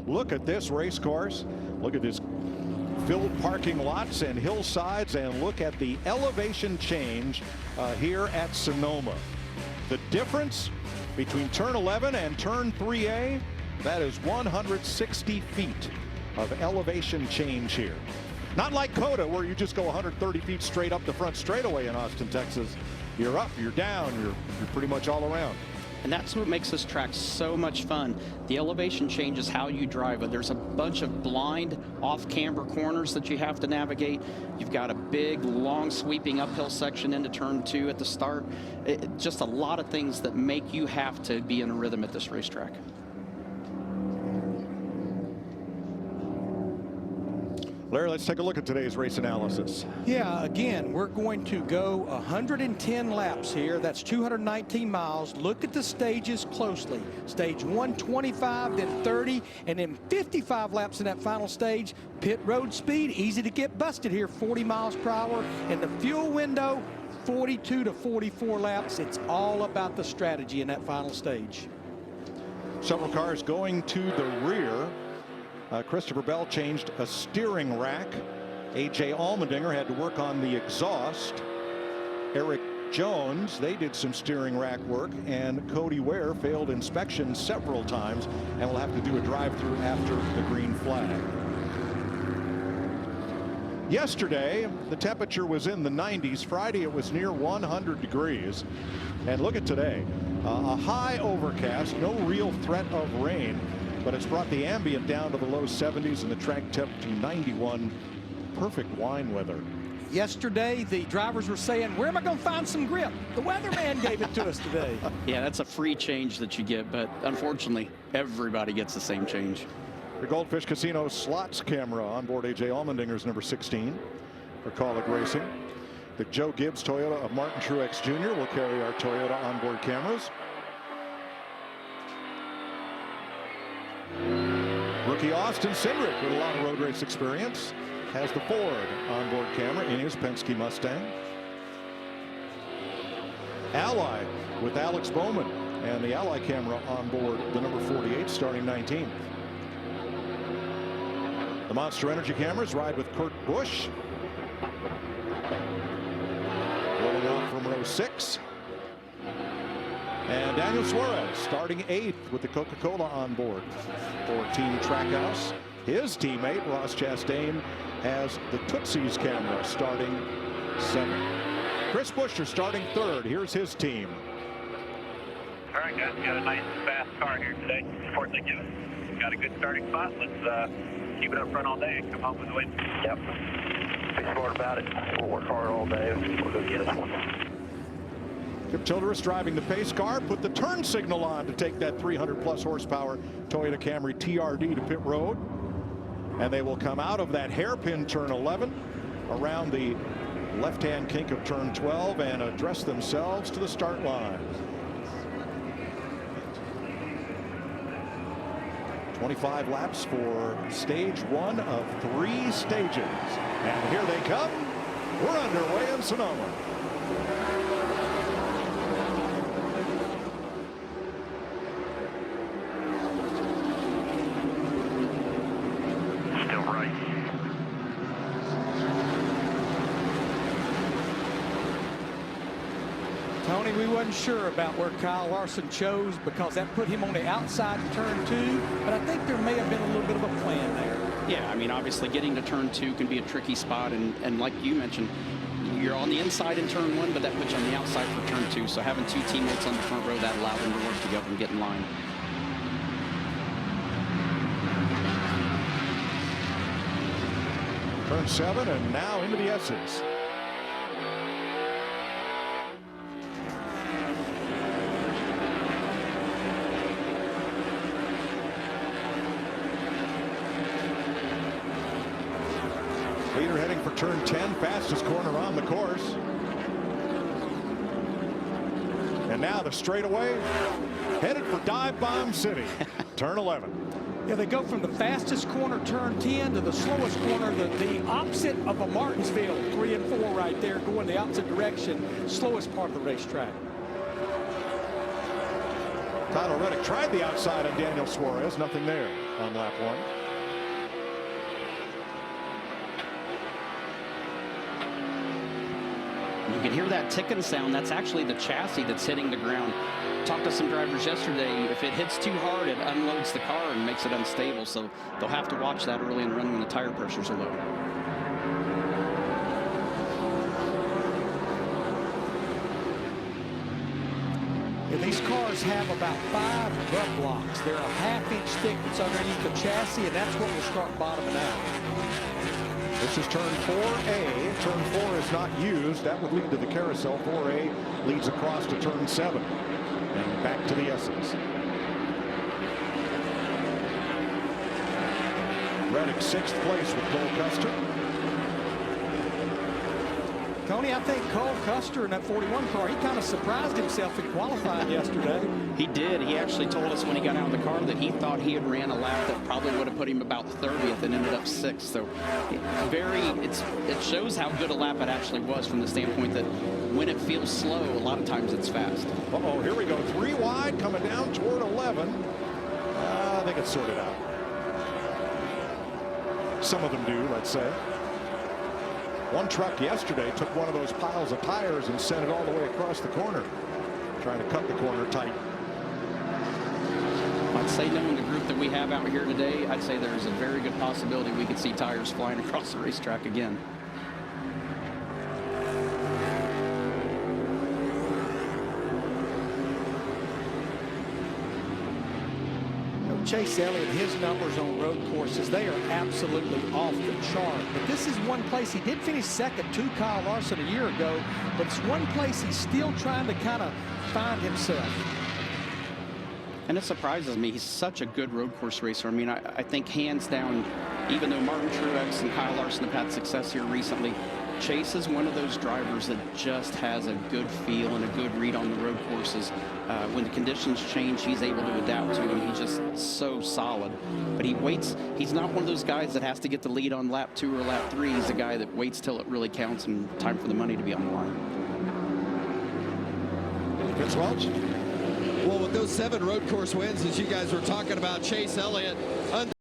Look at this race course. Look at this filled parking lots and hillsides, and look at the elevation change here at Sonoma. The difference between turn 11 and turn 3A, that is 160 feet of elevation change here. Not like COTA, where you just go 130 feet straight up the front straightaway in Austin, Texas. You're up, you're down, you're pretty much all around. And that's what makes this track so much fun. The elevation changes how you drive it. There's a bunch of blind off-camber corners that you have to navigate. You've got a big, long, sweeping uphill section into turn 2 at the start. Just a lot of things that make you have to be in a rhythm at this racetrack. Larry, let's take a look at today's race analysis. Yeah, again, we're going to go 110 laps here. That's 219 miles. Look at the stages closely. Stage 1, 25, then 30, and then 55 laps in that final stage. Pit road speed, easy to get busted here, 40 miles per hour. And the fuel window, 42 to 44 laps. It's all about the strategy in that final stage. Several cars going to the rear. Christopher Bell changed a steering rack. A.J. Allmendinger had to work on the exhaust. Eric Jones, they did some steering rack work, and Cody Ware failed inspection several times and will have to do a drive-through after the green flag. Yesterday, the temperature was in the 90s. Friday, it was near 100 degrees. And look at today, a high overcast, no real threat of rain. But it's brought the ambient down to the low 70s and the track temp to 91. Perfect wine weather. Yesterday, the drivers were saying, where am I going to find some grip? The weatherman gave it to us today. Yeah, that's a free change that you get, but unfortunately, everybody gets the same change. The Goldfish Casino slots camera on board A.J. Allmendinger's number 16 for Kaulig Racing. The Joe Gibbs Toyota of Martin Truex Jr. will carry our Toyota onboard cameras. Rookie Austin Cindric, with a lot of road race experience, has the Ford onboard camera in his Penske Mustang. Ally with Alex Bowman and the Ally camera on board the number 48 starting 19th. The Monster Energy cameras ride with Kurt Busch. Rolling off from row 6. And Daniel Suarez starting 8th with the Coca-Cola on board for Team Trackhouse. His teammate Ross Chastain has the Tootsie's camera starting 7th. Chris Buescher starting 3rd. Here's his team. All right, guys, we got a nice fast car here today. Support they give us. Got a good starting spot. Let's keep it up front all day and come home with a win. Yep. Be smart about it. We'll work hard all day. We'll go get us one. Kip Childress driving the pace car, put the turn signal on to take that 300+ horsepower Toyota Camry TRD to pit road. And they will come out of that hairpin turn 11 around the left-hand kink of turn 12 and address themselves to the start line. 25 laps for stage 1 of 3 stages. And here they come. We're underway in Sonoma. Tony, we wasn't sure about where Kyle Larson chose because that put him on the outside of turn 2, but I think there may have been a little bit of a plan there. Yeah, I mean, obviously getting to turn 2 can be a tricky spot, and like you mentioned, you're on the inside in turn 1, but that puts you on the outside for turn 2, so having 2 teammates on the front row, that allowed them to work together and get in line. Turn 7 and now into the S's. Leader heading for turn 10, fastest corner on the course. And now the straightaway, headed for Dive Bomb City, turn 11. Yeah, they go from the fastest corner, turn 10, to the slowest corner, the opposite of a Martinsville, 3 and 4 right there, going the opposite direction, slowest part of the racetrack. Tyler Reddick tried the outside on Daniel Suarez, nothing there. on lap 1. You can hear that ticking sound. That's actually the chassis that's hitting the ground. Talked to some drivers yesterday. If it hits too hard, it unloads the car and makes it unstable. So they'll have to watch that early in the run when the tire pressures are low. And these cars have about 5 butt blocks. They're a half-inch thick that's underneath the chassis, and that's what will start bottoming out. This is turn 4A. Turn 4 is not used. That would lead to the carousel. 4A leads across to turn 7 and back to the S's. Reddick 6th place with Cole Custer. Tony, I think Cole Custer in that 41 car, he kind of surprised himself in qualifying yesterday. He did. He actually told us when he got out of the car that he thought he had ran a lap that probably would have put him about 30th and ended up 6th. So it shows how good a lap it actually was from the standpoint that when it feels slow, a lot of times it's fast. Uh-oh, here we go. 3 wide coming down toward 11. I think it's sorted out. Some of them do, let's say. One truck yesterday took one of those piles of tires and sent it all the way across the corner, trying to cut the corner tight. I'd say knowing the group that we have out here today, I'd say there's a very good possibility we could see tires flying across the racetrack again. Chase Elliott, his numbers on road courses, they are absolutely off the chart. But this is one place he did finish second to Kyle Larson a year ago, but it's one place he's still trying to kind of find himself. And it surprises me. He's such a good road course racer. I mean, I think hands down, even though Martin Truex and Kyle Larson have had success here recently, Chase is one of those drivers that just has a good feel and a good read on the road courses. When the conditions change, he's able to adapt to them. He's just so solid. But he waits. He's not one of those guys that has to get the lead on lap 2 or lap 3. He's a guy that waits till it really counts and time for the money to be on the line. Chris Welch. Well, with those 7 road course wins, as you guys were talking about, Chase Elliott